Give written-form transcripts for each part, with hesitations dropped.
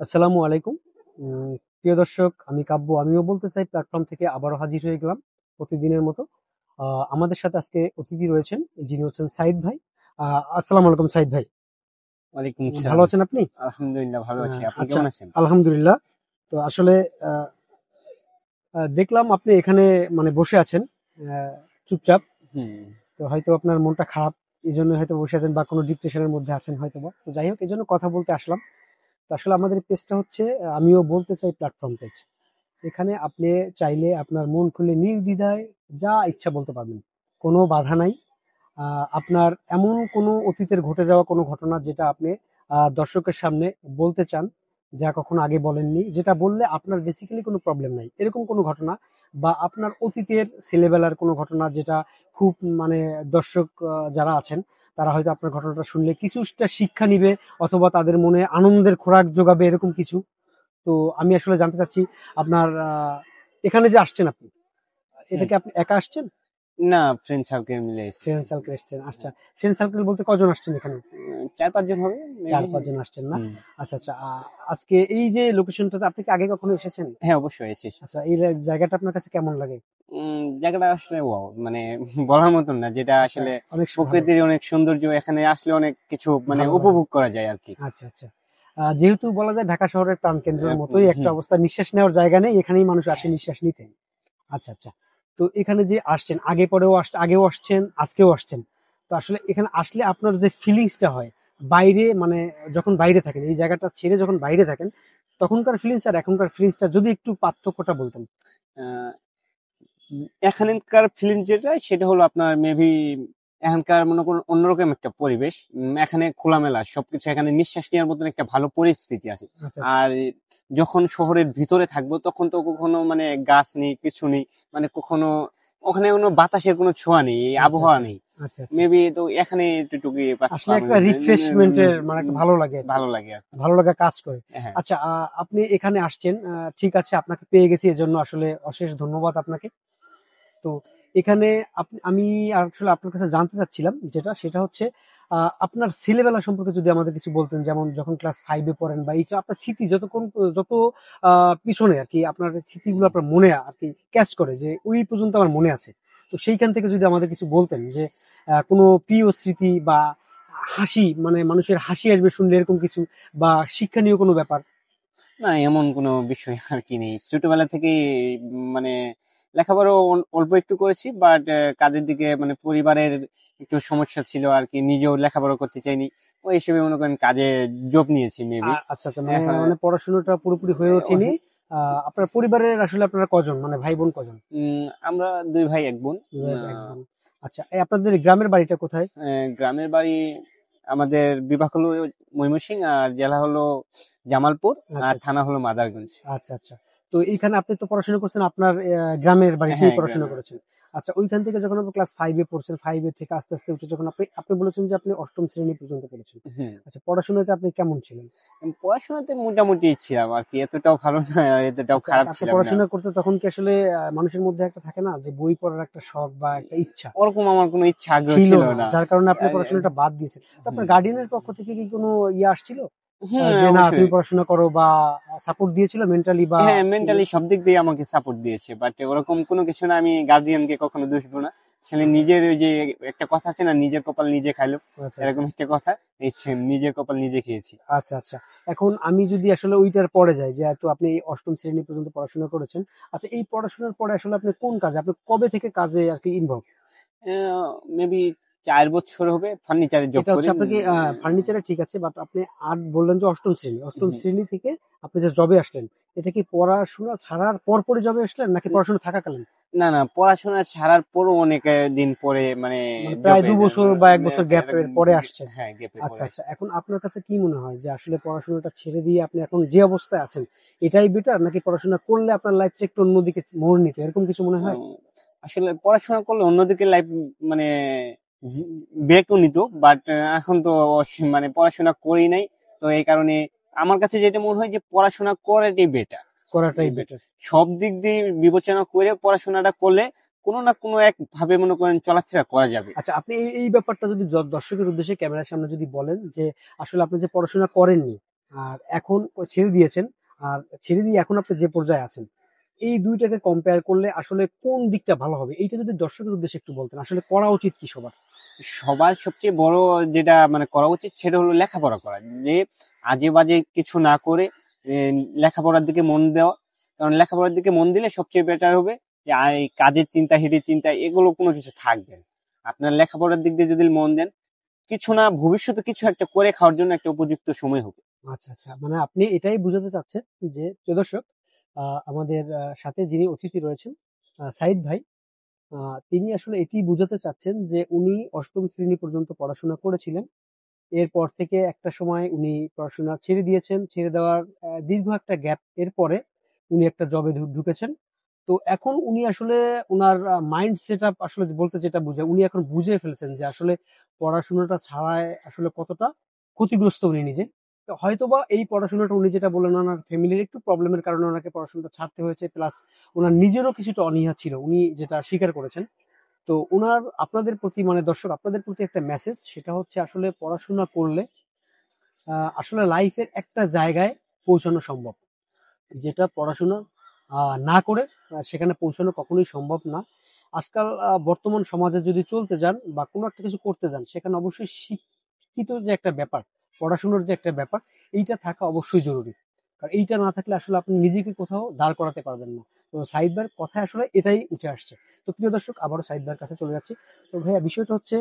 আসসালামু আলাইকুম। প্রিয় দর্শক, আমি কাব্য। আমিও বলতে চাই প্ল্যাটফর্ম থেকে আবারও হাজির হয়ে গেলাম প্রতিদিনের মতো। আমাদের সাথে আজকে অতিথি রয়েছেন, যিনি হচ্ছেন সাইদ ভাই। আসসালামু আলাইকুম সাইদ ভাই। ওয়ালাইকুম ভালো সালাম। আছেন আপনি? আলহামদুলিল্লাহ ভালো আছি। আপনি আচ্ছা, কেমন আছেন? আলহামদুলিল্লাহ। তো আসলে আহ, দেখলাম আপনি এখানে মানে বসে আছেন চুপচাপ। হুম। তো হয়তো আপনার মনটা খারাপ, এই জন্য হয়তো বসে আছেন বা কোনো ডিপ্রেশনের মধ্যে আছেন হয়তো বা। তো যাই হোক, এই জন্য কথা বলতে আসলাম। তো আসলে আমাদের পেজটা হচ্ছে আমিও বলতে চাই প্ল্যাটফর্ম পেজ। এখানে আপনি চাইলে আপনার মন খুলে নির্দ্বিধায় যা ইচ্ছা বলতে পারবেন, কোনো বাধা নাই। আপনার এমন কোনো অতীতের ঘটে যাওয়া কোনো ঘটনা যেটা আপনি দর্শকের সামনে বলতে চান, যা কখনো আগে বলেননি, যেটা বললে আপনার বেসিক্যালি কোনো প্রবলেম নাই, এরকম কোনো ঘটনা, বা আপনার অতীতের ছেলেবেলার কোনো ঘটনা যেটা খুব মানে দর্শক যারা আছেন তারা হয়তো আপনার ঘটনাটা শুনলে কিছুটা শিক্ষা নিবে, অথবা তাদের মনে আনন্দের খোরাক যোগাবে, এরকম কিছু। তো আমি আসলে জানতে চাচ্ছি আপনার এখানে যে আসছেন আপনি, এটা হুম। কি আপনি একা আসছেন? না, ফ্রেন্ড সার্কেল মিলে এসেছি। ফ্রেন্ড সার্কেল এসছেন? আচ্ছা, ফ্রেন্ড সার্কেল বলতে কজন আসছেন এখানে? ৪-৫ জন হবে চার মেবি। পাঁচ জন আসছেন না? হুম। আচ্ছা আচ্ছা। আজকে এই যে লোকেশনটাতে আপনি কি আগে কখনো এসেছেন? হ্যাঁ, অবশ্যই এসেছি। আচ্ছা, এই জায়গাটা আপনার কাছে কেমন লাগে? জায়গাটা আসলে ওয়াও! মানে বলার মতন না। যেটা আচ্ছা, আসলে অনেক ভালো। প্রকৃতির অনেক সৌন্দর্য, এখানে আসলে অনেক কিছু মানে ভালো লাগে। উপভোগ করা যায় আরকি। আচ্ছা আচ্ছা। যেহেতু বলা যায় ঢাকা শহরের প্রাণকেন্দ্রের এখন মতোই একটা হুম। অবস্থা, নিঃশ্বাস নেওয়ার জায়গা নেই, এখানেই মানুষ আসে নিঃশ্বাস নিতে। আচ্ছা আচ্ছা। তো এখানে যে আসছেন, আগেও আসছেন, আজকেও আসছেন। তো আসলে এখানে আসলে আপনার যে ফিলিংসটা হয় বাইরে, মানে যখন বাইরে থাকেন, এই জায়গাটা ছেড়ে যখন বাইরে থাকেন, তখনকার ফিলিংস আর এখনকার ফিলিংসটা যদি একটু পার্থক্যটা বলতেন। আ এখানকার ফিলিং যেটা সেটা হলো আপনার মেবি এখানকার মনে করুন অন্যরকম একটা পরিবেশ। এখানে খোলামেলা সবকিছু, এখানে নিঃশ্বাস নেওয়ার মতন একটা ভালো পরিস্থিতি আছে। আচ্ছা আচ্ছা। আর যখন শহরের ভিতরে থাকবো তখন তো কখনো মানে গাছ নেই, কিছু নেই, মানে কখনো ওখানে কোনো বাতাসের কোনো ছোঁয়া নেই, এই আচ্ছা আবহাওয়া আচ্ছা। নেই। আচ্ছা আচ্ছা। মেবি তো এখানে একটুটুকু আসলে একটা রিফ্রেশমেন্টের মানে একটা ভালো লাগে আর কি। ভালো লাগে আর কি। ভালো লাগা কাজ করে। হ্যাঁ। আচ্ছা, আপনি এখানে আসছেন, ঠিক আছে, আপনাকে পেয়ে গেছি, এজন্য আসলে অশেষ ধন্যবাদ আপনাকে। তো এখানে আমি আসলে আপনার কাছে জানতে চাচ্ছিলাম যেটা, সেটা হচ্ছে আপনার ছেলেবেলা সম্পর্কে যদি আমাদের কিছু বলতেন, যেমন যখন ক্লাস 5 এ পড়েন, বা এইটা আপনার স্মৃতি যত পিছনে আর কি আপনার স্মৃতিগুলো আপনার মনে আর কি ক্যাচ করে, যে ওই পর্যন্ত আমার মনে আছে। তো সেইখান থেকে যদি আমাদের কিছু বলতেন, যে কোনো প্রিয় স্মৃতি বা হাসি, মানে মানুষের হাসি আসবে শুনলে এরকম কিছু, বা শিক্ষণীয় কোনো ব্যাপার। না, এমন কোনো বিষয় আর কি নেই। ছোটবেলা থেকেই মানে লেখাপড়া অল্প একটু করেছি, বাট কাজের দিকে মানে পরিবারের একটু সমস্যা ছিল আর কি, নিজেও লেখাপড়া করতে চাইনি। ওই হিসেবে মনে করেন কাজে জব নিয়েছি মেবি। আচ্ছা আচ্ছা, মানে এখন মানে পড়াশোনাটা পুরোপুরি হয়ে ওঠেনি। আপনার পরিবারের আসলে আপনারা কজন, মানে ভাই বোন কজন? আমরা 2 ভাই 1 বোন। দুই ভাই এক বোন। আচ্ছা, এই আপনাদের গ্রামের বাড়িটা কোথায়? গ্রামের বাড়ি আমাদের বিভাগ হলো ময়মনসিংহ, আর জেলা হলো জামালপুর, আর আচ্ছা থানা হলো মাদারগঞ্জ। আচ্ছা আচ্ছা। তো এইখানে আপনি তো পড়াশোনা করছেন আপনার গ্রামের বাড়িতেই হ্যাঁ, পড়াশোনা গ্রামে। করেছেন। আচ্ছা, ওইখান থেকে যখন আপনি ক্লাস 5 এ পড়ছেন, 5 এর থেকে আস্তে আস্তে উঠে যখন আপনি আপনি বলেছেন যে আপনি অষ্টম শ্রেণী পর্যন্ত পড়েছেন। হুম। আচ্ছা, পড়াশোনাতে আপনি কেমন ছিলেন? পড়াশোনাতে মোটামুটি ছিলাম আর কি, এতটাও ভালো না আর এতটাও আচ্ছা, খারাপ আপনি ছিলাম না। পড়াশোনা করতে তখন কি আসলে মানুষের মধ্যে একটা থাকে না, যে বই পড়ার একটা শখ বা একটা ইচ্ছা ওরকম আমার কোনো ইচ্ছা আগ্রহ ছিল ছিল না, না। যার কারণে আপনি আহ, পড়াশোনাটা বাদ দিয়েছেন? তো আপনার হুম। গার্ডিয়ানের পক্ষ থেকে কি কোনো আসছিল, হুম, যে না তুমি অবশ্যই। পড়াশোনা করো, বা সাপোর্ট দিয়েছিল মেন্টালি বা হ্যাঁ, ফিনান্স? মেন্টালি সব দিক দিয়ে আমাকে সাপোর্ট দিয়েছে, বাট ওরকম কোনো কিছু না, আমি গার্ডিয়ানকে কখনো দোষ দিব না। আসলে আচ্ছা নিজের ওই যে একটা কথা আছে না, নিজের কপাল নিজে খাইলো, আচ্ছা আচ্ছা এরকম একটা কথা। এই নিজের কপাল নিজে খেয়েছি। আচ্ছা আচ্ছা। এখন আমি যদি আসলে ওইটার পরে যাই, যে তো আপনি এই অষ্টম শ্রেণী পর্যন্ত পড়াশোনা করেছেন। আচ্ছা, এই পড়াশোনার পরে আসলে আপনি কোন কাজে, আপনি কবে থেকে কাজে আর কি ইনভলভ? মেবি 4 বছর হবে ফার্নিচারের জব এটা করি। হচ্ছে আপনাকে ফার্নিচারে, ঠিক আছে, বাট আপনি আর বললেন যে অষ্টম হুম। শ্রেণী থেকে আপনি যে জবে আসলেন, এটা কি পড়াশোনা ছাড়ার পরপরই জবে আসলেন, নাকি পড়াশোনা থাকাকালীন? না, না, পড়াশোনা ছাড়ার পরও অনেক দিন পরে মানে মানে প্রায় জবে ২ বছর বা ১ বছর গ্যাপের পরে আসছেন। হ্যাঁ, গ্যাপের আচ্ছা পরে আচ্ছা। আসছে। এখন আপনার কাছে কি মনে হয় যে আসলে পড়াশোনাটা ছেড়ে দিয়ে আপনি এখন যে অবস্থায় আছেন, এটাই বেটার, নাকি পড়াশোনা করলে আপনার লাইফটা একটু অন্যদিকে মোড় নিত, এরকম কিছু মনে হয়? উম, আসলে পড়াশোনা করলে অন্যদিকে লাইফ মানে জি- বেকও নিত, বাট এখন তো মানে পড়াশোনা করি নাই। তো এই কারণে আমার কাছে যেটা মনে হয় যে পড়াশোনা করাটাই বেটার। করাটাই বেটার। সব দিক দিয়ে বিবেচনা করে পড়াশোনাটা করলে কোনো না কোনো এক ভাবে মনে করেন চলাফেরা করা যাবে। আচ্ছা, আপনি এই ব্যাপারটা যদি দর্শকের উদ্দেশ্যে ক্যামেরার সামনে যদি বলেন, যে আসলে আপনি যে পড়াশোনা করেননি, আর এখন ছেড়ে দিয়েছেন, আর ছেড়ে দিয়ে এখন আপনি যে পর্যায়ে আছেন, এই দুইটাকে কম্পেয়ার করলে আসলে কোন দিকটা ভালো হবে, এইটা যদি দর্শকের উদ্দেশ্যে একটু বলতেন, আসলে করা উচিত কি সবার? সবার সবচেয়ে বড় যেটা মানে করা উচিত সেটা হলো লেখাপড়া করা, যে আজে বাজে কিছু না করে লেখাপড়ার দিকে মন দেওয়া। কারণ লেখাপড়ার দিকে মন দিলে সবচেয়ে বেটার হবে, যে এই কাজের চিন্তা, হিড়ির চিন্তা, এগুলো কোনো কিছু থাকবে না। আপনার লেখাপড়ার দিক দিয়ে যদি মন দেন, কিছু না ভবিষ্যতে কিছু একটা করে খাওয়ার জন্য একটা উপযুক্ত সময় হবে। আচ্ছা আচ্ছা, মানে আপনি এটাই বোঝাতে চাচ্ছেন যে, প্রিয় দর্শক, আমাদের সাথে যিনি অতিথি রয়েছেন, সাইদ ভাই, তিনি আসলে এটি বোঝাতে চাচ্ছেন যে উনি অষ্টম শ্রেণী পর্যন্ত পড়াশোনা করেছিলেন। এরপর থেকে একটা সময় উনি পড়াশোনা ছেড়ে দিয়েছেন। ছেড়ে দেওয়ার দীর্ঘ একটা গ্যাপ এর পরে উনি একটা জবে ঢুকেছেন। তো এখন উনি আসলে উনার মাইন্ড সেটআপ আসলে বলতে যেটা বোঝায়, উনি এখন বুঝে ফেলেছেন যে আসলে পড়াশোনাটা ছাড়ায় আসলে কতটা ক্ষতিগ্রস্ত উনি নিজে। তো হয়তোবা এই পড়াশোনাটা উনি যেটা বললেন, ওনার ফ্যামিলির একটু প্রবলেমের কারণে ওনাকে পড়াশোনাটা ছাড়তে হয়েছে। প্লাস ওনার নিজেরও কিছুটা অনীহা ছিল, উনি যেটা স্বীকার করেছেন। তো উনার আপনাদের প্রতি, মানে দর্শক আপনাদের প্রতি একটা মেসেজ, সেটা হচ্ছে আসলে পড়াশোনা করলে আসলে লাইফের একটা জায়গায় পৌঁছানো সম্ভব, যেটা পড়াশোনা না করে সেখানে পৌঁছানো কখনোই সম্ভব না। আজকাল বর্তমান সমাজে যদি চলতে যান বা কোনো একটা কিছু করতে যান, সেখানে অবশ্যই শিক্ষিত যে একটা ব্যাপার, পড়াশোনার যে একটা ব্যাপার, এইটা থাকা অবশ্যই জরুরি। কারণ এইটা না থাকলে আসলে আপনি নিজেকে কোথাও দাঁড় করাতে পারবেন না। তো সাইদ ভাইয়ের কথায় আসলে এটাই উঠে আসছে। তো প্রিয় দর্শক, আবারও সাইদ ভাইয়ের কাছে চলে যাচ্ছি। তো ভাইয়া, বিষয়টা হচ্ছে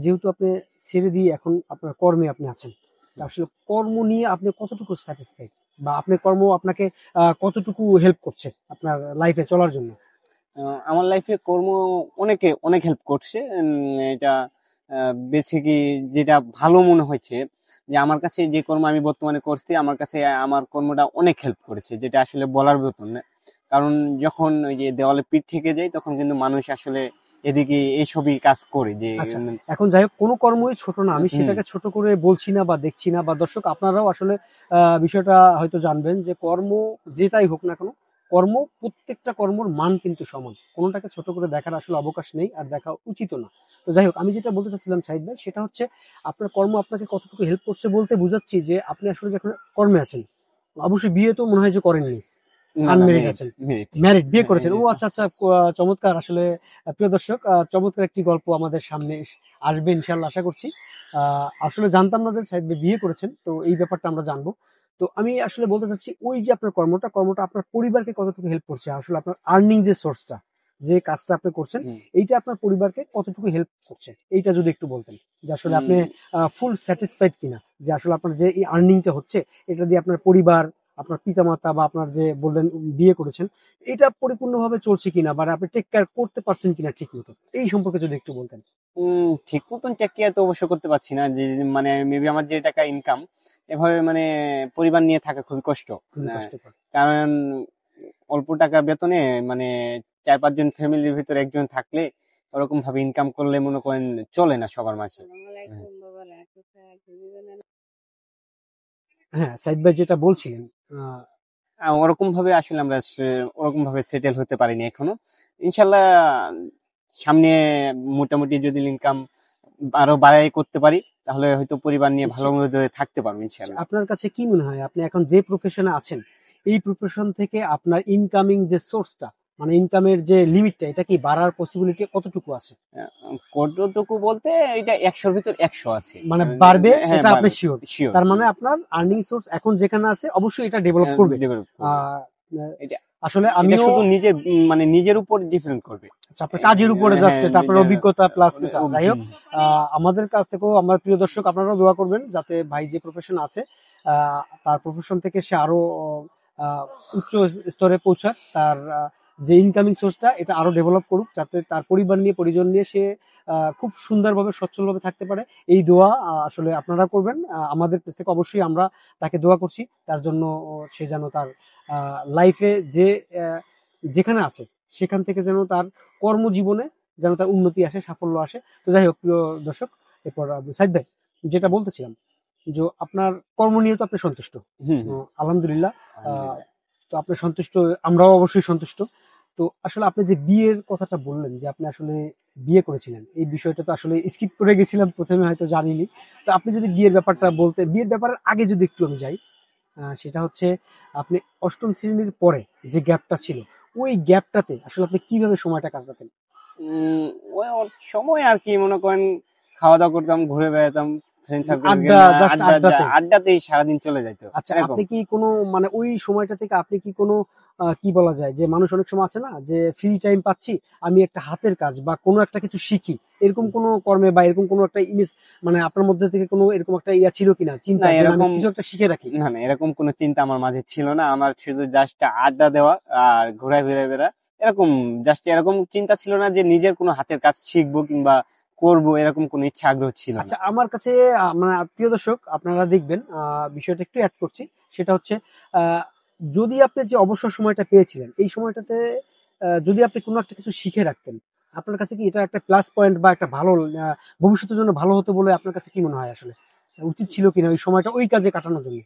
যেহেতু আপনি ছেড়ে দিয়ে এখন আপনার কর্মে আপনি আছেন, তা আসলে কর্ম নিয়ে আপনি কতটুকু স্যাটিসফাইড, বা আপনার কর্ম আপনাকে কতটুকু হেল্প করছে আপনার লাইফে চলার জন্য? আমার লাইফে কর্ম অনেক হেল্প করছে। এটা বেছে কি যেটা ভালো মনে হয়েছে, যে আমার কাছে যে কর্ম আমি বর্তমানে করছি, আমার কাছে আমার কর্মটা অনেক হেল্প করেছে, যেটা আসলে বলার মতন না। কারণ যখন ওই যে দেওয়ালে পিঠ থেকে যায়, তখন কিন্তু মানুষ আসলে এদিকে এইসবই কাজ করে যে আচ্ছা, এখন যাই হোক, কোনো কর্মই ছোট না, আমি হুম সেটাকে ছোট করে বলছি না বা দেখছি না, বা দর্শক আপনারাও আসলে বিষয়টা হয়তো জানবেন যে কর্ম যেটাই হোক না কেন, কর্ম, প্রত্যেকটা কর্মর মান কিন্তু সমান, কোনোটাকে ছোট করে দেখার আসলে অবকাশ নেই, আর দেখা উচিত না। তো যাই হোক, আমি যেটা বলতে চাচ্ছিলাম শাহিদ ভাই, সেটা হচ্ছে আপনার কর্ম আপনাকে কতটুকু হেল্প করছে বলতে বুঝাচ্ছি যে আপনি আসলে যখন কর্মে আছেন, অবশ্যই বিয়ে তো মনে হয় যে করেননি, না না, আনমেরিড মেরিট আছেন। মেরিট ম্যারিড, বিয়ে করেছেন। ও আচ্ছা আচ্ছা, চমৎকার আসলে। প্রিয় দর্শক, চমৎকার একটি গল্প আমাদের সামনে আসবে ইনশাল্লাহ, আশা করছি। আসলে জানতাম না যে সাইদ ভাই বিয়ে করেছেন, তো এই ব্যাপারটা আমরা জানবো। তো আমি আসলে বলতে চাচ্ছি, ওই যে আপনার কর্মটা আপনার পরিবারকে কতটুকু হেল্প করছে, আসলে আপনার আর্নিং যে সোর্সটা, যে কাজটা আপনি করছেন, এইটা আপনার পরিবারকে কতটুকু হেল্প করছে, এইটা যদি একটু বলতেন, যে আসলে আপনি ফুল স্যাটিসফাইড কিনা, যে আসলে আপনার যে এই আর্নিংটা হচ্ছে, এটা দিয়ে আপনার পরিবার, আপনার পিতামাতা, বা আপনার যে বললেন বিয়ে করেছেন, এটা পরিপূর্ণভাবে চলছে কিনা, বা আপনি টেক কেয়ার করতে পারছেন কিনা ঠিক মতো, এই সম্পর্কে যদি একটু বলতেন। ঠিক মতন টেক কেয়ার তো অবশ্য করতে পারছি না, মানে মেবি আমার যে টাকা ইনকাম, এভাবে মানে পরিবার নিয়ে থাকা খুবই কষ্ট। খুবই আহ, কষ্টকর। কারণ অল্প টাকা বেতনে মানে 4-5 জন ফ্যামিলির ভিতরে একজন থাকলে, ওরকম ভাবে ইনকাম করলে মনে করেন চলে না সবার মাঝে। হ্যাঁ, সাইদ ভাই যেটা বলছিলেন, আহ, ওরকম ভাবে আসলে আমরা ওরকম ভাবে সেটেল হতে পারিনি এখনো। ইনশাল্লাহ সামনে মোটামুটি যদি ইনকাম আরো বাড়াই করতে পারি, তাহলে হয়তো পরিবার নিয়ে ভালো মতো থাকতে পারবো ইনশাল্লাহ। আপনার কাছে কি মনে হয়, আপনি এখন যে প্রফেশনে আছেন, এই প্রফেশন থেকে আপনার ইনকামিং যে সোর্সটা, মানে ইনকামের যে লিমিটটা, এটা কি বাড়ার পসিবিলিটি কতটুকু আছে? কতটুকু বলতে, এটা 100-র ভিতর 100 আছে। মানে বাড়বে, হ্যাঁ, এটা আপনি বাড়বে, শিওর? শিওর। তার মানে আপনার আর্নিং সোর্স এখন যেখানে আছে, অবশ্যই এটা ডেভেলপ করবে। ডেভেলপ করবে। আহ, এটা আসলে এটা আমিও, শুধু নিজের মানে নিজের উপর ডিপেন্ড করবে। আচ্ছা, আপনার কাজের উপরে জাস্ট, হ্যাঁ, এটা আপনার অভিজ্ঞতা প্লাস এটা। যাই হোক, আমাদের কাছ থেকেও, আমার প্রিয় দর্শক আপনারাও দোয়া করবেন যাতে ভাই যে প্রফেশন আছে, তার প্রফেশন থেকে সে আরো আহ, উচ্চ স্তরে পৌঁছাক, তার যে ইনকামিং সোর্সটা এটা আরো ডেভেলপ করুক, যাতে তার পরিবার নিয়ে, পরিজন নিয়ে সে খুব সুন্দরভাবে, সচ্ছলভাবে থাকতে পারে। এই দোয়া আসলে আপনারা করবেন, আমাদের কাছ থেকে অবশ্যই আমরা তাকে দোয়া করছি তার জন্য। সে যেন তার লাইফে যে যেখানে আছে, সেখান থেকে যেন তার কর্মজীবনে যেন তার উন্নতি আসে, সাফল্য আসে। তো যাই হোক, প্রিয় দর্শক, এরপর সাইদ ভাই, যেটা বলতেছিলাম, যে আপনার কর্ম নিয়ে তো আপনি সন্তুষ্ট। আলহামদুলিল্লাহ। তো আপনি সন্তুষ্ট, আমরাও অবশ্যই সন্তুষ্ট। তো আসলে আপনি যে বিয়ের কথাটা বললেন, যে আপনি আসলে বিয়ে করেছিলেন, এই বিষয়টা তো আসলে স্কিপ করে গেছিলাম প্রথমে, হয়তো জানিনি। তো আপনি যদি বিয়ের ব্যাপারটা বলতে, বিয়ের ব্যাপারের আগে যদি একটু আমি যাই, সেটা হচ্ছে আপনি অষ্টম শ্রেণীর পরে যে গ্যাপটা ছিল, ওই গ্যাপটাতে আসলে আপনি কিভাবে সময়টা কাটাতেন? উম ওই সময় আর কি মনে করেন, খাওয়া দাওয়া করতাম, ঘুরে বেড়াতাম, ফ্রেন্ড সার্কেল আড্ডা, জাস্ট আড্ডাতে। আড্ডাতেই সারাদিন চলে যাইতো আচ্ছা, এরকম। আপনি কি কোনো মানে ওই সময়টা থেকে আপনি কি কোনো কি বলা যায় যে মানুষ অনেক সময় আছে না যে ফ্রি টাইম পাচ্ছি, আমি একটা হাতের কাজ বা কোনো একটা কিছু শিখি, এরকম কোনো কর্মে বা এরকম কোনো একটা মানে আপনার মধ্যে থেকে কোনো এরকম একটা ইয়া ছিল কিনা, না চিন্তা যে না আমি এরকম, কিছু একটা শিখে রাখি? না এরকম কোনো চিন্তা আমার মাঝে ছিল না। আমার শুধু জাস্ট আড্ডা দেওয়া আর ঘোরা ফিরে বেড়া, এরকম জাস্ট, এরকম চিন্তা ছিল না যে নিজের কোনো হাতের কাজ শিখবো কিংবা করবো, এরকম কোনো ইচ্ছা আগ্রহ ছিল না। আচ্ছা, আমার কাছে মানে প্রিয় দর্শক আপনারা দেখবেন বিষয়টা একটু অ্যাড করছি। সেটা হচ্ছে আহ, যদি আপনি যে অবসর সময়টা পেয়েছিলেন এই সময়টাতে যদি আপনি কোনো একটা কিছু শিখে রাখতেন, আপনার কাছে কি এটা একটা প্লাস পয়েন্ট বা একটা ভালো ভবিষ্যতের জন্য ভালো হতো বলে আপনার কাছে কি মনে হয় আসলে? উচিত ছিল কিনা ওই সময়টা ওই কাজে কাটানোর জন্য?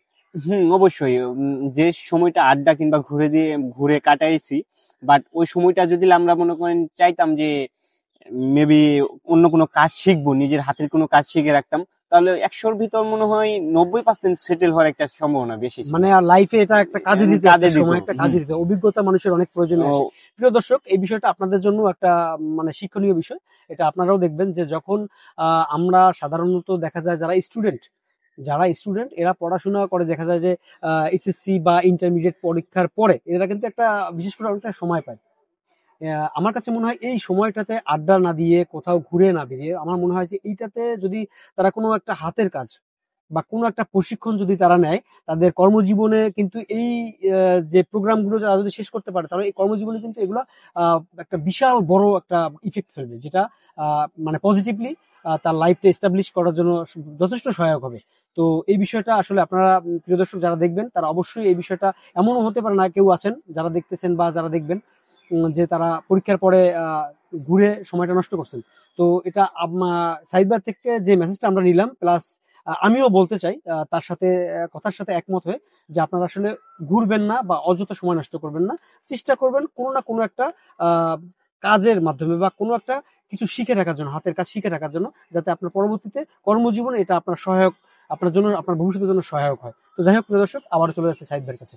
অবশ্যই। যে সময়টা আড্ডা কিংবা ঘুরে কাটাইছি, বাট ওই সময়টা যদি আমরা মনে করেন চাইতাম যে মেবি অন্য কোনো কাজ শিখবো, নিজের হাতের কোনো কাজ শিখে রাখতাম, তাহলে 100-র ভিতর মনে হয় 90% সেটেল হওয়ার একটা সম্ভাবনা বেশি ছিল। মানে লাইফে এটা একটা কাজে দিত, কাজে একটা দিত। সময় একটা কাজে দিত, অভিজ্ঞতা মানুষের অনেক প্রয়োজনে আসে। ও, প্রিয় দর্শক, এই বিষয়টা আপনাদের জন্য একটা মানে শিক্ষণীয় বিষয়। এটা আপনারাও দেখবেন যে যখন আমরা সাধারণত দেখা যায় যারা স্টুডেন্ট এরা পড়াশোনা করে, দেখা যায় যে এসএসসি বা ইন্টারমিডিয়েট পরীক্ষার পরে এরা কিন্তু একটা বিশেষ করে অনেকটা সময় পায়। আমার কাছে মনে হয় এই সময়টাতে আড্ডা না দিয়ে, কোথাও ঘুরে না বেরিয়ে, আমার মনে হয় যে এইটাতে যদি তারা কোনো একটা হাতের কাজ বা কোনো একটা প্রশিক্ষণ যদি তারা নেয়, তাদের কর্মজীবনে কিন্তু এই যে প্রোগ্রামগুলো তারা যদি শেষ করতে পারে, তাহলে এই কর্মজীবনে কিন্তু এগুলো একটা বিশাল বড় একটা ইফেক্ট ফেলবে, যেটা মানে পজিটিভলি তার লাইফটা এস্টাবলিশ করার জন্য যথেষ্ট সহায়ক হবে। তো এই বিষয়টা আসলে আপনারা প্রিয় দর্শক যারা দেখবেন তারা অবশ্যই এই বিষয়টা, এমনও হতে পারে না কেউ আছেন যারা দেখতেছেন বা যারা দেখবেন যে তারা পরীক্ষার পরে ঘুরে সময়টা নষ্ট করছেন। তো এটা সাইবার থেকে যে মেসেজটা আমরা নিলাম, প্লাস আমিও বলতে চাই তার সাথে কথার সাথে একমত হয়ে, যে আপনারা আসলে ঘুরবেন না বা অযথা সময় নষ্ট করবেন না। চেষ্টা করবেন কোনো না কোনো একটা আহ, কাজের মাধ্যমে বা কোনো একটা কিছু শিখে রাখার জন্য, হাতের কাজ শিখে রাখার জন্য, যাতে আপনার পরবর্তীতে কর্মজীবনে এটা আপনার সহায়ক, আপনার জন্য আপনার ভবিষ্যতের জন্য সহায়ক হয়। তো যাই হোক প্রিয় দর্শক, আবারও চলে যাচ্ছে সাইদ ভাইয়ের কাছে।